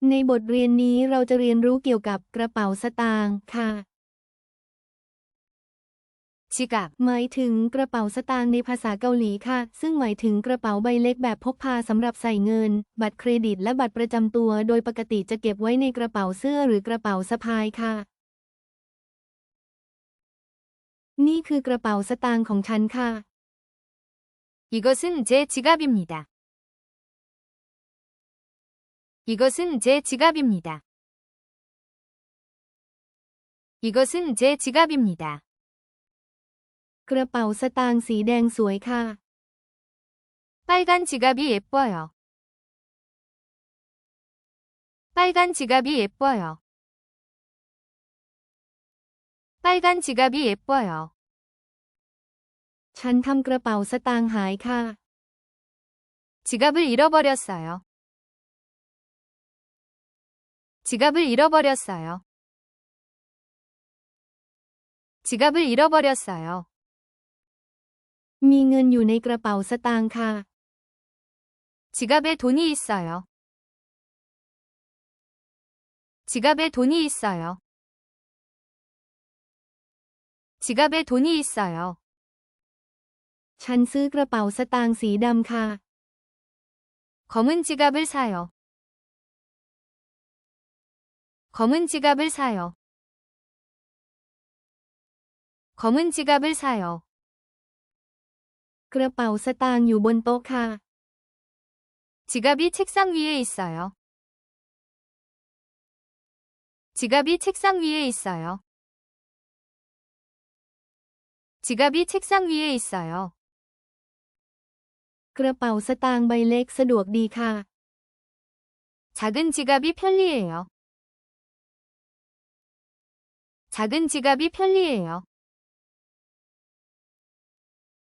ในบทเรียนนี้เราจะเรียนรู้เกี่ยวกับกระเป๋าสตางค์ค่ะ지갑 หมายถึงกระเป๋าสตางค์ในภาษาเกาหลีค่ะซึ่งหมายถึงกระเป๋าใบเล็กแบบพกพาสำหรับใส่เงินบัตรเครดิตและบัตรประจำตัวโดยปกติจะเก็บไว้ในกระเป๋าเสื้อหรือกระเป๋าสะพายค่ะนี่คือกระเป๋าสตางค์ของฉันค่ะ 이것은 제 지갑입니다. 이것은 제 지갑입니다. 이것은 제 지갑입니다. กระเป๋าสตางค์สีแดงสวยค่ะ 빨간 지갑이 예뻐요. 빨간 지갑이 예뻐요. 빨간 지갑이 예뻐요. ฉันทำกระเป๋าสตางค์หายค่ะ 지갑을 잃어버렸어요. 지갑을 잃어버렸어요. 지갑을 잃어버렸어요. มีเงินอยู่ในกระเป๋าสตางค์ค่ะ 지갑에 돈이 있어요. 지갑에 돈이 있어요. 지갑에 돈이 있어요. ฉันซื้อกระเป๋าสตางค์สีดำค่ะ 검은 지갑을 사요. 검은 지갑을 사요. 검은 지갑을 사요. กระเป๋าสตางค์อยู่บนโต๊ะค่ะ 지갑이 책상 위에 있어요. 지갑이 책상 위에 있어요. 지갑이 책상 위에 있어요. กระเป๋าสตางค์ใบเล็กสะดวกดีค่ะ 작은 지갑이 편리해요. 작은 지갑이 편리해요.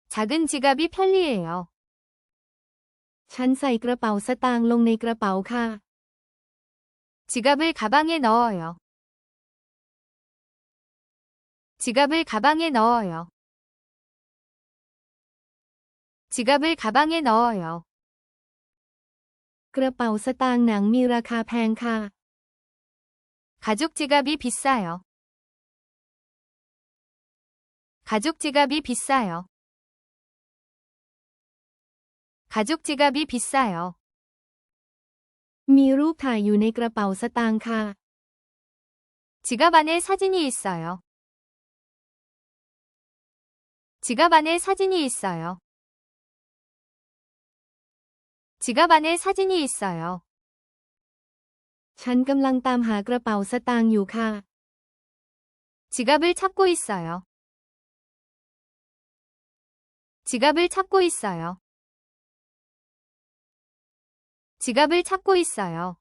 작은 지갑이 편리해요. ฉันใส่กระเป๋าสตางค์ลงในกระเป๋าค่ะ 지갑을 가방에 넣어요. 지갑을 가방에 넣어요. 지갑을 가방에 넣어요. กระเป๋าสตางค์หนังมีราคาแพงค่ะ 가죽 지갑이 비싸요. 가죽 지갑이 비싸요. 가죽 지갑이 비싸요. มีรูปถ่ายอยู่ในกระเป๋าสตางค์ค่ะ 지갑 안에 사진이 있어요. 지갑 안에 사진이 있어요. 지갑 안에 사진이 있어요. ฉันกำลังตามหากระเป๋าสตางค์อยู่ค่ะ 지갑을 찾고 있어요. 지갑을 찾고 있어요. 지갑을 찾고 있어요.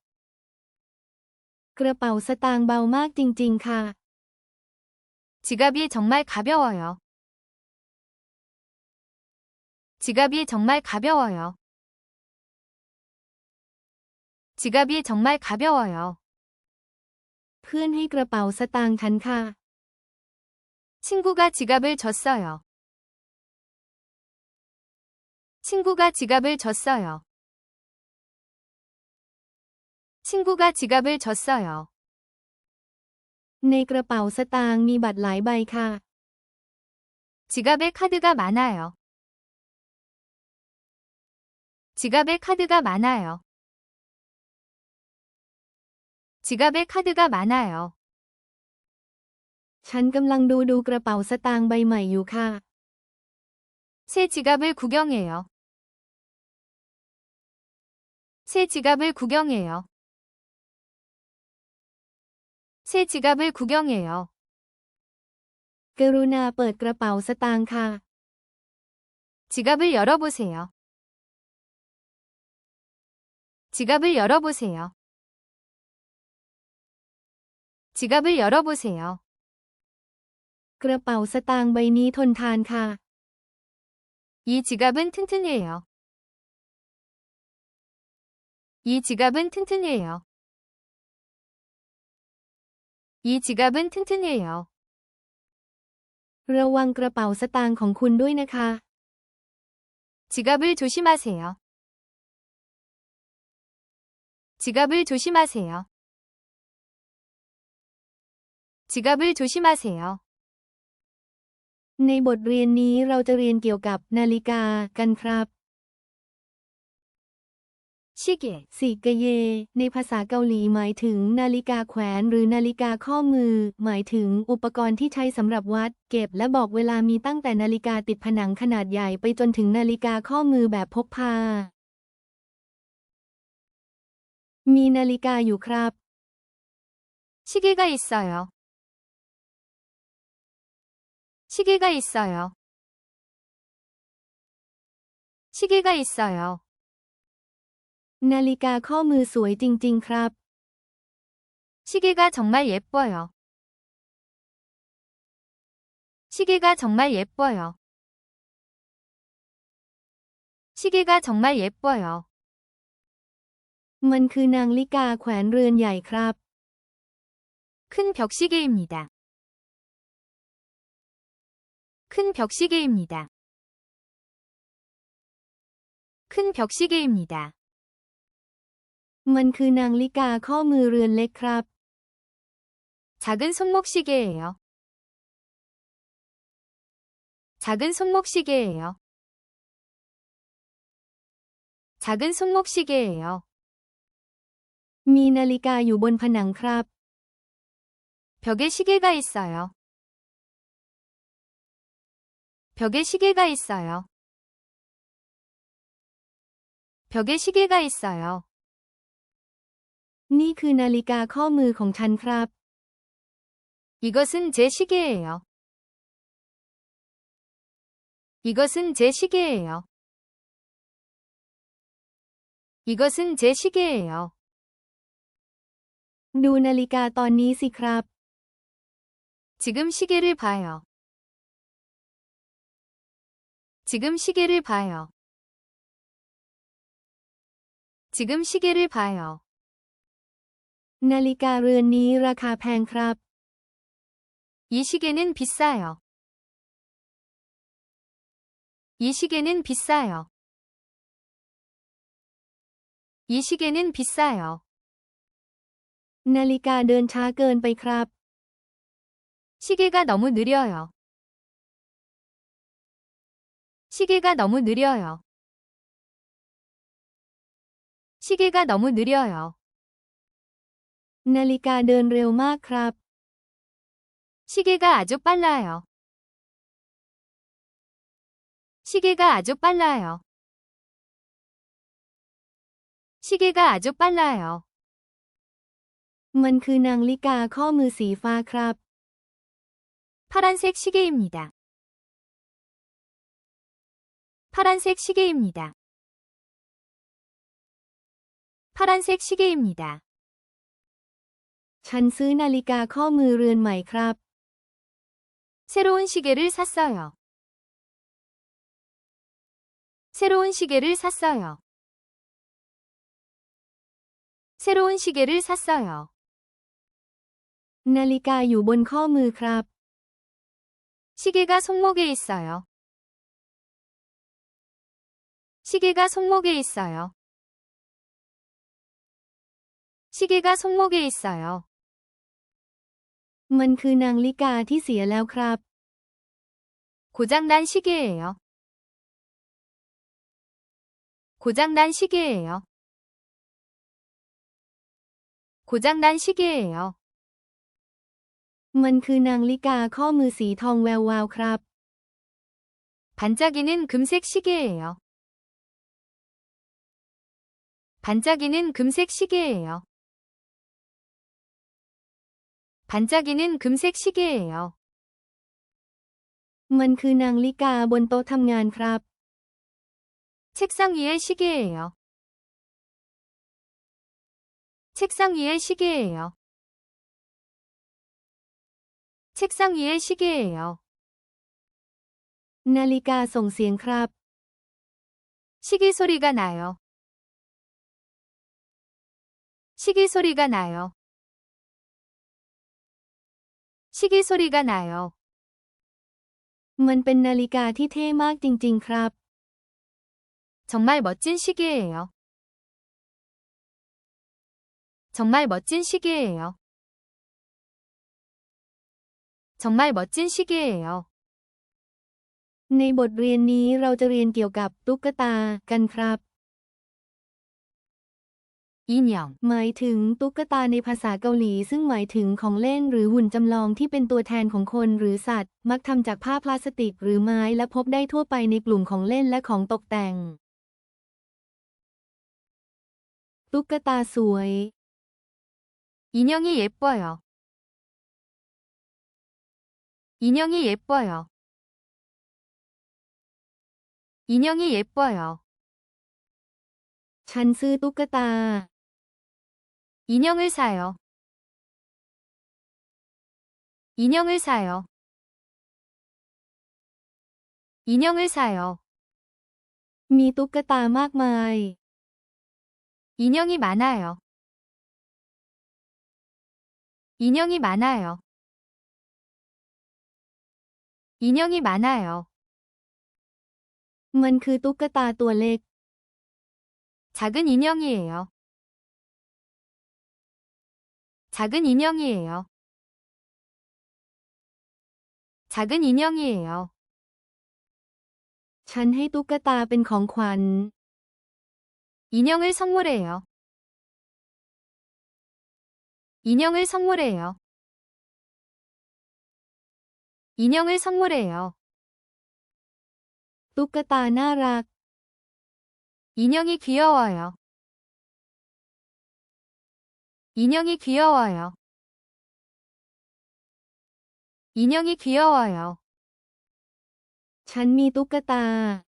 กระเป๋าสตางค์เบามากจริงๆค่ะ 지갑이 정말 가벼워요. 지갑이 정말 가벼워요. 지갑이 정말 가벼워요. เพื่อนให้กระเป๋าสตางค์ฉันค่ะ 친구가 지갑을 줬어요. 친구가 지갑을 줬어요. 친구가 지갑을 줬어요. ในกระเป๋าสตางค์มีบัตรหลายใบค่ะ 지갑에 카드가 많아요. 지갑에 카드가 많아요. 지갑에 카드가 많아요. ฉันกำลังดูกระเป๋าสตางค์ใบใหม่อยู่ค่ะ 새 지갑을 구경해요. 새 지갑을 구경해요. 새 지갑을 구경해요. กรุณาเปิดกระเป๋าสตางค์ค่ะ 지갑을 열어보세요. 지갑을 열어보세요. 지갑을 열어보세요. กระเป๋าสตางค์ใบนี้ทนทานค่ะ 이 지갑은 튼튼해요. 이 지갑은 튼튼해요. 이 지갑은 튼튼해요. ระวังกระเป๋าสตางค์ของคุณด้วยนะคะ 지갑을 조심하세요. 지갑을 조심하세요. 지갑을 조심하세요. ในบทเรียนนี้เราจะเรียนเกี่ยวกับนาฬิกากันครับ 시계, สิกะเยในภาษาเกาหลีหมายถึงนาฬิกาแขวนหรือนาฬิกาข้อมือหมายถึงอุปกรณ์ที่ใช้สำหรับวัดเก็บและบอกเวลามีตั้งแต่นาฬิกาติดผนังขนาดใหญ่ไปจนถึงนาฬิกาข้อมือแบบพกพามีนาฬิกาอยู่ครับ 시계가 있어요. 시계가 있어요. 시계가 있어요. นาฬิกาข้อมือสวยจริงๆครับ 시계가 정말 예뻐요. 시계가 정말 예뻐요. 시계가 정말 예뻐요. มันคือนาฬิกาแขวนเรือนใหญ่ครับ 큰 벽시계입니다. 큰 벽시계입니다. 큰 벽시계입니다. มันคือนาฬิกาข้อมือเรือนเล็กครับ 작은 손목시계예요. 작은 손목시계예요. 작은 손목시계예요. มีนาฬิกาอยู่บนผนังครับ 벽에 시계가 있어요. 벽에 시계가 있어요. 벽에 시계가 있어요. นี่คือนาฬิกาข้อมือของฉันครับ 이것은 제 시계예요. 이것은 제 시계예요. 이것은 제 시계예요. ดูนาฬิกาตอนนี้สิครับ 지금 시계를 봐요. 지금 시계를 봐요. 지금 시계를 봐요. นาฬิกาเรือนนี้ราคาแพงครับ 이 시계는 비싸요. 이 시계는 비싸요. 이 시계는 비싸요. นาฬิกาเดินช้าเกินไปครับ 시계가 너무 느려요. 시계가 너무 느려요. 시계가 너무 느려요. นาฬิกาเดินเร็วมากครับ 시계가 아주 빨라요. 시계가 아주 빨라요. 시계가 아주 빨라요. มันคือนาฬิกาข้อมือสีฟ้าครับ 파란색 시계입니다. 파란색 시계입니다. 파란색 시계입니다. ฉันซื้อนาฬิกาข้อมือเรือนใหม่ครับ 새로운 시계를 샀어요. 새로운 시계를 샀어요. 새로운 시계를 샀어요. นาฬิกาอยู่บนข้อมือครับ 시계가 손목에 있어요. 시계가 손목에 있어요. 시계가 손목에 있어요. มันคือนาฬิกาที่เสียแล้วครับ 고장난 시계예요. 고장난 시계예요. 고장난 시계예요. มันคือนาฬิกาข้อมือสีทองแวววาวครับ 반짝이는 금색 시계예요. 반짝이는 금색 시계예요. 반짝이는 금색 시계예요. มันคือนาฬิกาบนโต๊ะทำงานครับ 책상 위의 시계예요. 책상 위의 시계예요. 책상 위의 시계예요. นาฬิกาส่งเสียงครับ 시계 소리가 나요. 시계 소리가 나요. 시계 소리가 나요. มันเป็นนาฬิกาที่เท่มากจริงๆครับ 정말 멋진 시계예요. 정말 멋진 시계예요. 정말 멋진 시계예요. ในบทเรียนนี้เราจะเรียนเกี่ยวกับตุ๊กตากันครับ 인형, หมายถึงตุ๊กตาในภาษาเกาหลีซึ่งหมายถึงของเล่นหรือหุ่นจำลองที่เป็นตัวแทนของคนหรือสัตว์ มักทำจากผ้าพลาสติกหรือไม้และพบได้ทั่วไปในกลุ่มของเล่นและของตกแต่ง ตุ๊กตาสวย 인형이 예뻐요. 인형이 예뻐요. 인형이 예뻐요. ฉันซื้อตุ๊กตา 인형을 사요. 인형을 사요. 인형을 사요. มีตุ๊กตามากมาย 인형이 많아요. 인형이 많아요. 인형이 많아요. มันคือตุ๊กตาตัวเล็ก 작은 인형이에요. 작은 인형이에요. 작은 인형이에요. ฉันให้ตุ๊กตาเป็นของขวัญ 인형을 선물해요. 인형을 선물해요. 인형을 선물해요. ตุ๊กตาน่ารัก 인형이 귀여워요. 인형이 귀여워요. 인형이 귀여워요. ฉันมีตุ๊กตา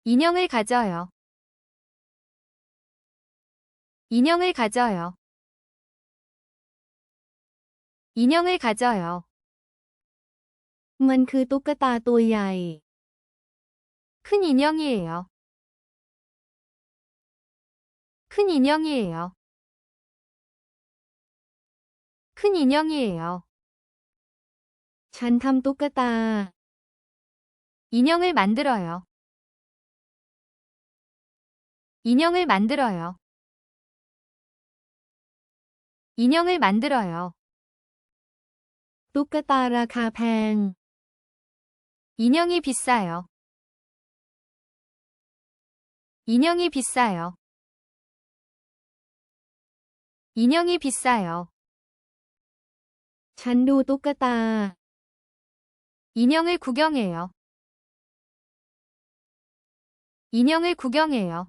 인형을 가져요. 인형을 가져요. 인형을 가져요. มันคือตุ๊กตาตัวใหญ่ 큰 인형이에요. 큰 인형이에요. 큰 인형이에요. ฉันทำตุ๊กตา 인형을 만들어요. 인형을 만들어요. 인형을 만들어요. ตุ๊กตาราคาแพง 인형이 비싸요. 인형이 비싸요. 인형이 비싸요. ฉันดูตุ๊กตา 인형을 구경해요. 인형을 구경해요.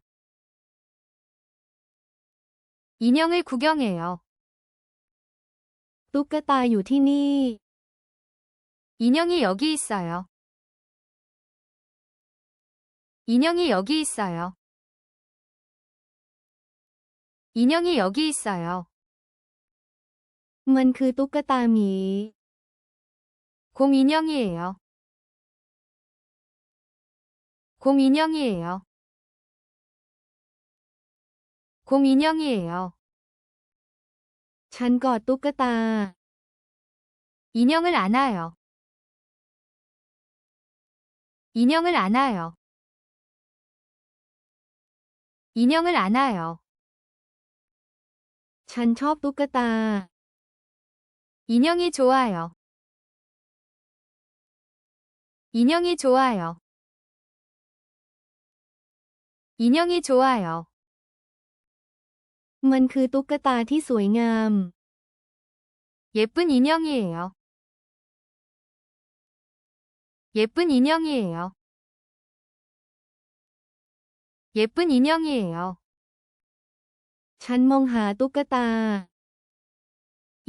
인형을 구경해요. ตุ๊กตาอยู่ที่นี่ 인형이 여기 있어요. 인형이 여기 있어요. 인형이 여기 있어요. มันคือตุ๊กตาหมี 곰 인형이에요. 곰 인형이에요. 곰 인형이에요. ฉันกอดตุ๊กตา 인형을 안아요. 인형을 안아요. 인형을 안아요. ฉันชอบตุ๊กตา 인형이 좋아요. 인형이 좋아요. 인형이 좋아요. มันคือตุ๊กตาที่สวยงาม 예쁜 인형이에요. 예쁜 인형이에요. 예쁜 인형이에요. ฉันมองหาตุ๊กตา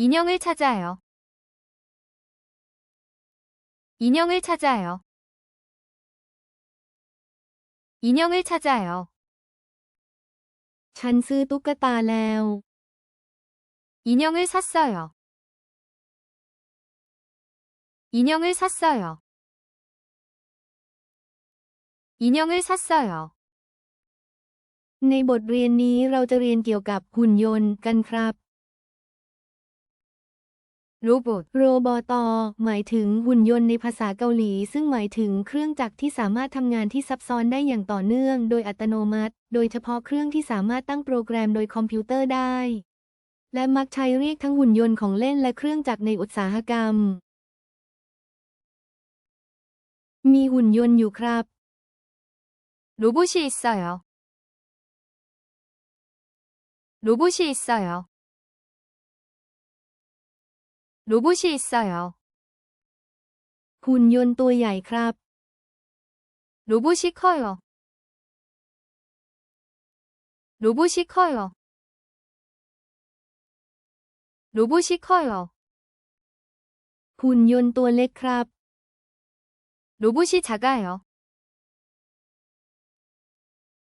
인형을 찾아요. 인형을 찾아요. 인형을 찾아요. ฉันซื้อตุ๊กตาแล้ว 인형을 샀어요. 인형을 샀어요. 인형을 샀어요. ในบทเรียนนี้เราจะเรียนเกี่ยวกับหุ่นยนต์กันครับ 로봇, โรบอตอหมายถึงหุ่นยนต์ในภาษาเกาหลี ซึ่งหมายถึงเครื่องจักรที่สามารถทำงานที่ซับซ้อนได้อย่างต่อเนื่องโดยอัตโนมัติ โดยเฉพาะเครื่องที่สามารถตั้งโปรแกรมโดยคอมพิวเตอร์ได้ และมักใช้เรียกทั้งหุ่นยนต์ของเล่นและเครื่องจักรในอุตสาหกรรม มีหุ่นยนต์อยู่ครับ 로봇이 있어요. 로봇이 있어요. 로봇이 있어요. หุ่นยนต์ตัวใหญ่ครับ 로봇이 커요. 로봇이 커요. 로봇이 커요. หุ่นยนต์ตัวเล็กครับ 로봇이 작아요.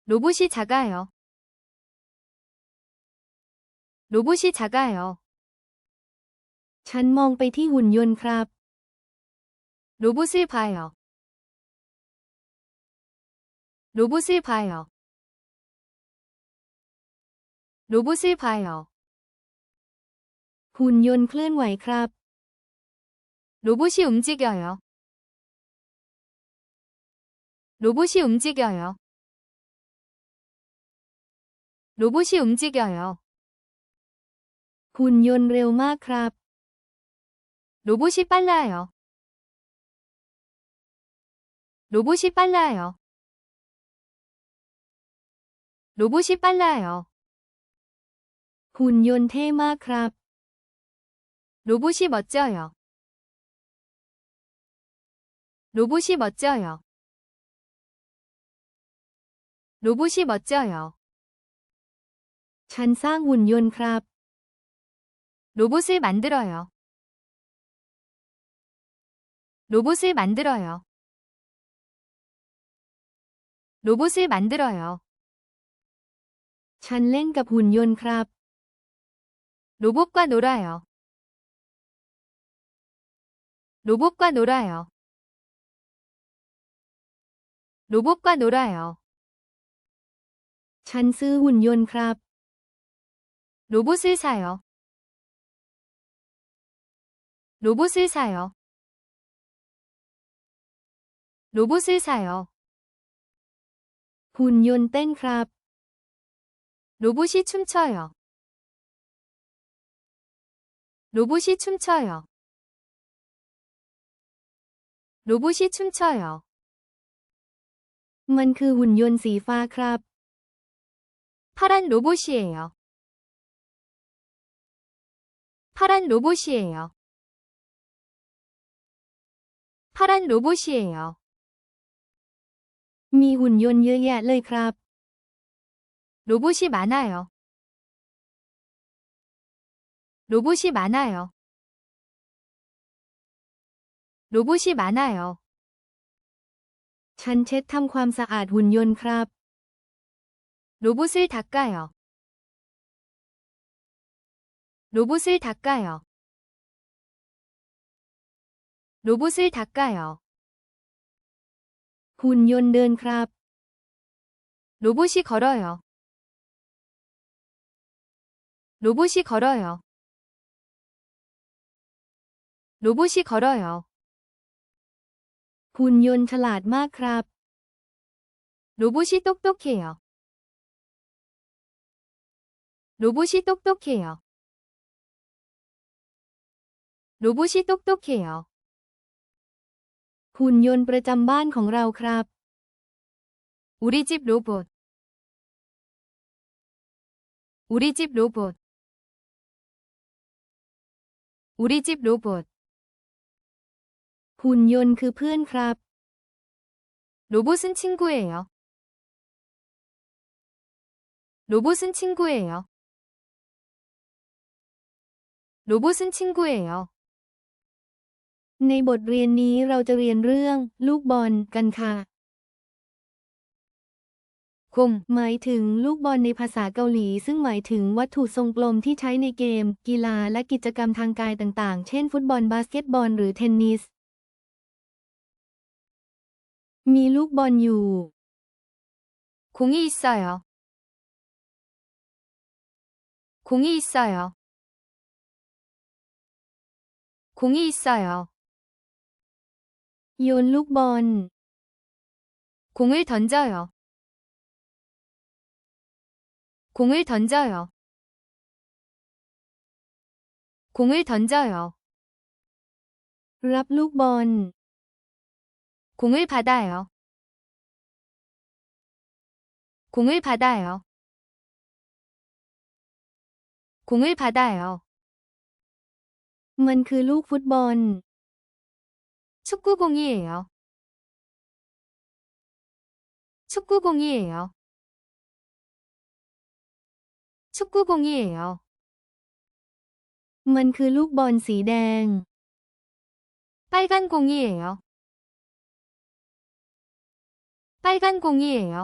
로봇이 작아요. 로봇이 작아요. ฉันมองไปที่หุ่นยนต์ครับ 로봇을 봐요. 로봇을 봐요. 로봇을 봐요. หุ่นยนต์เคลื่อนไหวครับ 로봇이 움직여요. 로봇이 움직여요. 로봇이 움직여요. หุ่นยนต์เร็วมากครับ 로봇이 빨라요. 로봇이 빨라요. 로봇이 빨라요. หุ่นยนต์เท่มากครับ 로봇이 멋져요. 로봇이 멋져요. 로봇이 멋져요. ฉันสร้างหุ่นยนต์ครับ 로봇을 만들어요. 로봇을 만들어요. 로봇을 만들어요. ฉันเล่นกับหุ่นยนต์ครับ 로봇과 놀아요. 로봇과 놀아요. 로봇과 놀아요. ฉันซื้อหุ่นยนต์ครับ 로봇을 사요. 로봇을 사요. 로봇을 사요. หุ่นยนต์เต้นครับ 로봇이 춤춰요. 로봇이 춤춰요. 로봇이 춤춰요. มันคือหุ่นยนต์สีฟ้าครับ 파란 로봇이에요. 파란 로봇이에요. 파란 로봇이에요. มีหุ่นยนต์เยอะแยะเลยครับ 로봇이 많아요. 로봇이 많아요. 로봇이 많아요. ฉันเช็ดทำความสะอาดหุ่นยนต์ครับ 로봇을 닦아요. 로봇을 닦아요. 로봇을 닦아요. หุ่นยนต์เดินครับ 로봇이 걸어요. 로봇이 걸어요. 로봇이 걸어요. หุ่นยนต์ฉลาดมากครับ 로봇이 똑똑해요. 로봇이 똑똑해요. 로봇이 똑똑해요. หุ่นยนต์ประจำบ้านของเราครับ 우리 집 로봇. 우리 집 로봇. 우리 집 로봇. หุ่นยนต์คือเพื่อนครับ 로봇은 친구예요. 로봇은 친구예요. 로봇은 친구예요. ในบทเรียนนี้เราจะเรียนเรื่องลูกบอลกันค่ะ 공, หมายถึงลูกบอลในภาษาเกาหลี ซึ่งหมายถึงวัตถุทรงกลมที่ใช้ในเกม กีฬาและกิจกรรมทางกายต่างๆ เช่นฟุตบอลบาสเกตบอลหรือเทนนิส มีลูกบอลอยู่ 공이 있어요. 공이 있어요. 공이 있어요. โยนลูกบอล 공을 던져요. 공을 던져요. 공을 던져요. รับลูกบอล 공을 받아요. 공을 받아요. 공을 받아요. มันคือลูกฟุตบอล 축구공이에요. 축구공이에요. 축구공이에요. มันคือลูกบอลสีแดง 빨간 공이에요. 빨간 공이에요.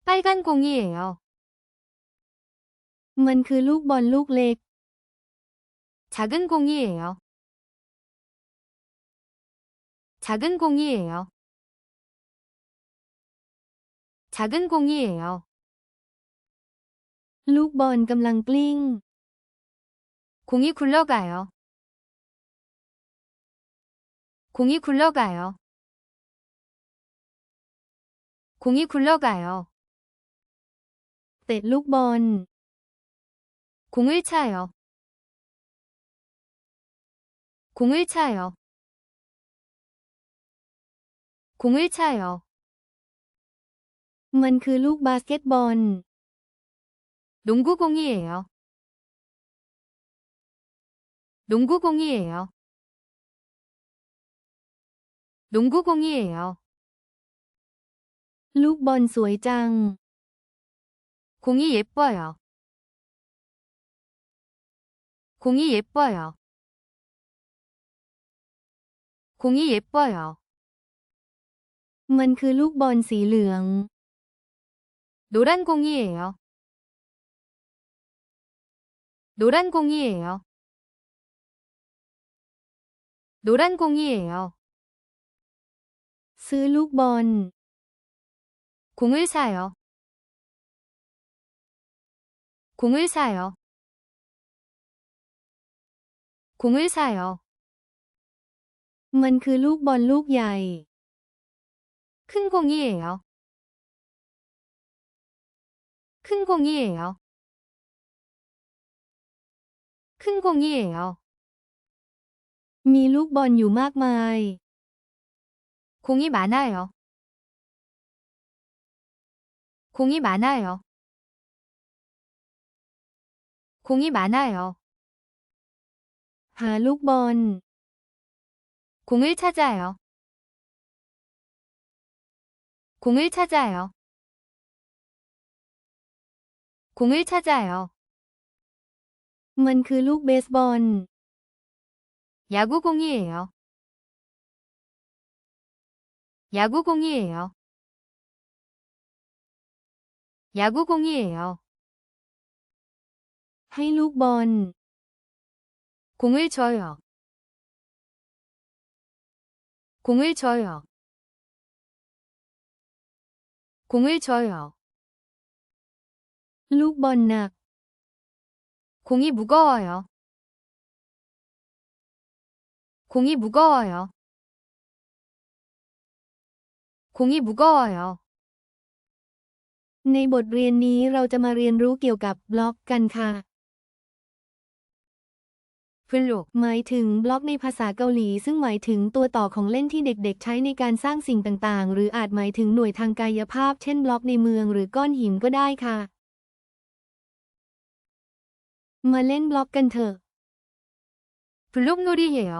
빨간 공이에요. มันคือลูกบอลลูกเล็ก 작은 공이에요. 작은 공이에요. 작은 공이에요. ลูกบอลกำลังกลิ้ง 공이 굴러가요. 공이 굴러가요. 공이 굴러가요. เตะลูกบอล 공을 차요. 공을 차요. 공을 차요. มันคือลูกบาสเกตบอล 농구공이에요. 농구공이에요. 농구공이에요. ลูกบอลสวยจัง 공이 예뻐요. 공이 예뻐요. 공이 예뻐요. มันคือลูกบอลสีเหลือง 노란 공이에요. 노란 공이에요. 노란 공이에요. ซื้อลูกบอล 공을 사요. 공을 사요. 공을 사요. มันคือลูกบอลลูกใหญ่ 큰 공이에요. 큰 공이에요. 큰 공이에요. มีลูกบอลอยู่มากมาย 공이 많아요. 공이 많아요. 공이 많아요. หาลูกบอล 공을 찾아요. 공을 찾아요. 공을 찾아요. มันคือลูกเบสบอล 야구공이에요. 야구공이에요. 야구공이에요. ให้ลูกบอล 공을 줘요. 공을 줘요. 공을 줘요. ลูกบอลหนัก 공이 무거워요. 공이 무거워요. 공이 무거워요. ในบทเรียนนี้เราจะมาเรียนรู้เกี่ยวกับบล็อกกันค่ะ 블록 หมายถึงบล็อกในภาษาเกาหลีซึ่งหมายถึงตัวต่อของเล่นที่เด็กๆใช้ในการสร้างสิ่งต่างๆหรืออาจหมายถึงหน่วยทางกายภาพเช่นบล็อกในเมืองหรือก้อนหินก็ได้ค่ะ มาเล่นบล็อกกันเถอะ 블록놀이해요.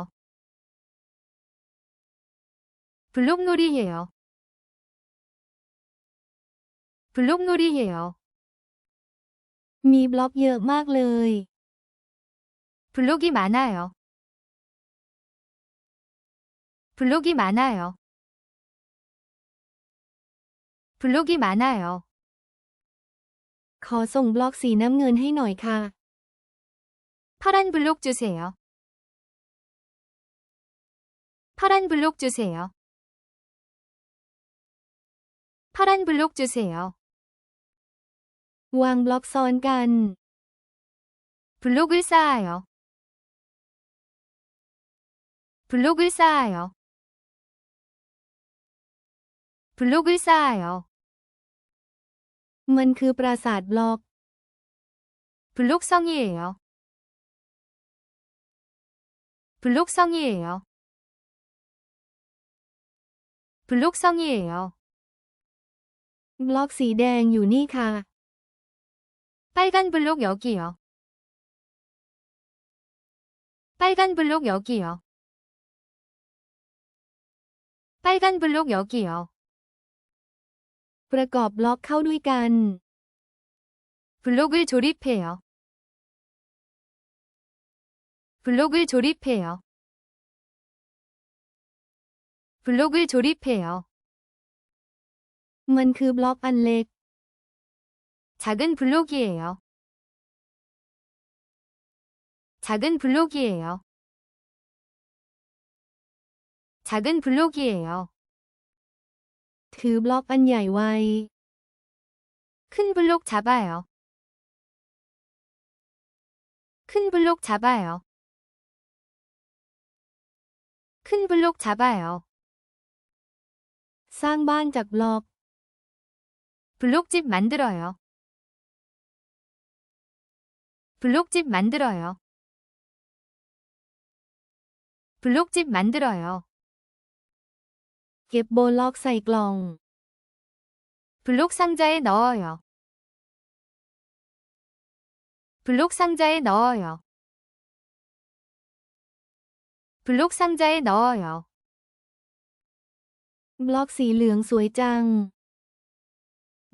블록놀이해요. 블록놀이해요. มีบล็อกเยอะมากเลย 블록이 많아요. 블록이 많아요. 블록이 많아요. ขอส่งบล็อกสีน้ำเงินให้หน่อยค่ะ 파란 블록 주세요. 파란 블록 주세요. 파란 블록 주세요. วางบล็อกซ้อนกัน 블록을 쌓아요. 블록을 쌓아요. 블록을 쌓아요. มันคือปราสาทบล็อก 블록성이에요. 블록성이에요. 블록성이에요. บล็อกสีแดงอยู่นี่ค่ะ 빨간 블록 여기요. 빨간 블록 여기요. 빨간 블록 여기요. ประกอบบล็อกเข้าด้วยกัน 블록을 조립해요. 블록을 조립해요. 블록을 조립해요. มันคือบล็อกอันเล็ก 작은 블록이에요. 작은 블록이에요. 작은 블록이에요. ถือบล็อกอันใหญ่ไว้ 큰 블록 잡아요. 큰 블록 잡아요. 큰 블록 잡아요. สร้างบ้านจากบล็อก 블록집 만들어요. 블록집 만들어요. 블록집 만들어요. เก็บโบล็อกใส่กล่อง 블록 상자에 넣어요. 블록 상자에 넣어요. 블록 상자에 넣어요. บล็อกสีเหลืองสวยจัง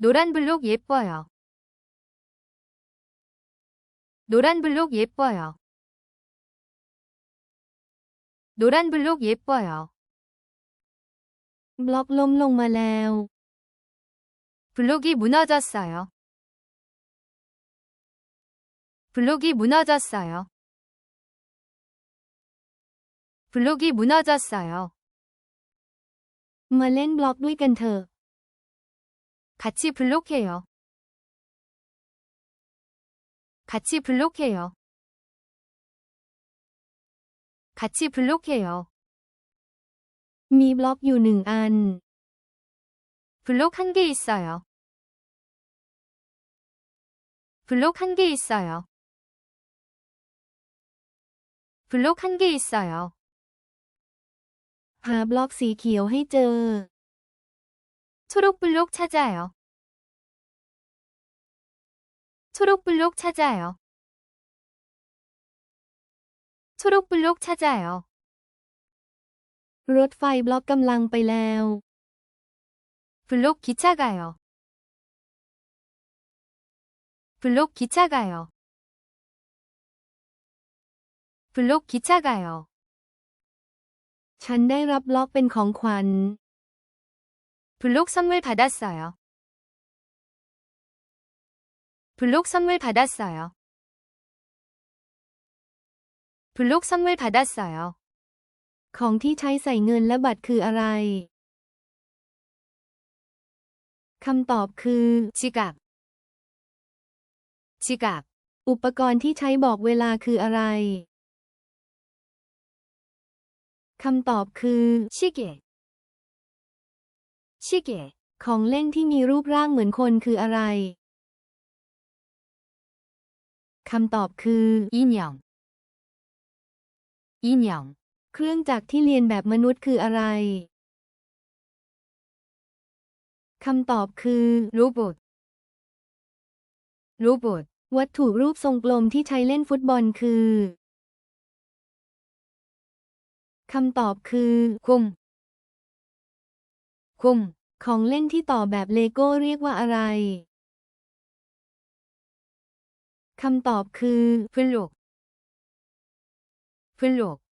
노란 블록 예뻐요. 노란 블록 예뻐요. 노란 블록 예뻐요. บล็อกล้มลงมาแล้ว 블록이 무너졌어요. 블록이 무너졌어요. 블록이 무너졌어요. มาเล่นบล็อกด้วยกันเถอะ 같이 블록해요. 같이 블록해요. 같이 블록해요. มีบล็อกอยู่1 อัน 블록 1개 있어요. 블록 1개 있어요. 블록 1개 있어요. หาบล็อกสีเขียวให้เจอ 초록 블록 찾아요. 초록 블록 찾아요. 초록 블록 찾아요. รถไฟบล็อกกำลังไปแล้ว 블록 기차 가요. 블록 기차 가요. 블록 기차 가요. ฉันได้รับบล็อกเป็นของขวัญ 블록 선물 받았어요. 블록 선물 받았어요. 블록 선물 받았어요. ของที่ใช้ใส่เงินและบัตรคืออะไร คำตอบคือ 지갑. 지갑. อุปกรณ์ที่ใช้บอกเวลาคืออะไร คำตอบคือ 시계. 시계. ของเล่นที่มีรูปร่างเหมือนคนคืออะไร คำตอบคือ 인형. 인형. เครื่องจักรที่เรียนแบบมนุษย์คืออะไร คำตอบคือ 로봇. 로봇. วัตถุรูปทรงกลมที่ใช้เล่นฟุตบอลคือ คำตอบคือ 곰. 곰. ของเล่นที่ต่อแบบเลโก้เรียกว่าอะไร คำตอบคือ 블록. 블록.